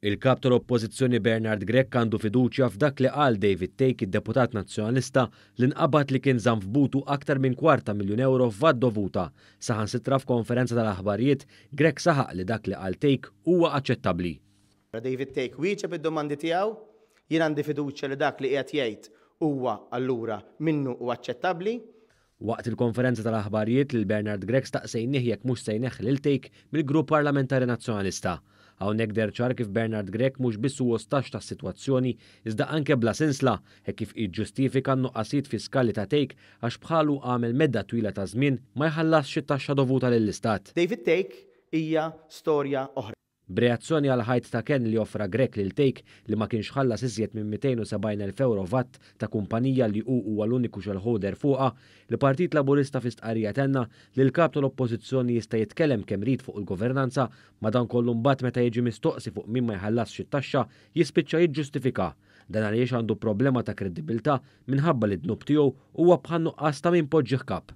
Il-kap tal-Oppożizzjoni Bernard Grech għandu fiduċja f'dak li qal David Take, id-deputat nazzjonalista, li nqabad li kien żamm f'butu aktar minn €250,000 f'vat dovuta. Saħansitra f'konferenza tal-aħbarijiet, Grech saħaq li dak li qal Take huwa aċċettabbli. David Take wieġeb id-domandi tiegħu, jien għandi fiduċja li dak li qiegħed jgħid huwa allura minnu u aċċettabbli. Waqt il-konferenza tal-aħbarijiet lil Bernard Grech staqsejnieh jekk mhux se jneħħi lil Take mill-Grupp Parlamentari Nazzjonalista. Hawnhekk der ċar kif Bernard Grech mhux biss huwa ostax tas-sitwazzjoni iżda anke bla sinsla hekk kif jiġġustifika n-nuqqasijiet fiskali ta' Take għax bħalu għamel medda twila ta' żmien ma jħallasx it-taxxa dovuta lill-Istat. David Take hija storja oħra. B'reazzjoni għal ħajt ta' Ken li offra Grech lil Take li ma kienx ħallas iżjed minn €270,000 vat ta' kumpanija li huwa l-uniku shareholder fuqha, li Partit Laburista fi stqarrija tenna li l-kap tal-Oppożizzjoni jista' jitkellem kemm rid fuq il-governanza madankollu mbagħad meta jiġi mistoqsi fuq min ma jħallasx it-taxxa jispiċċa jiġġustifika. Dan għaliex għandu problema ta' kredibilità minħabba li d-dnub tiegħu huwa bħal nuqqas ta' min poġġih kap.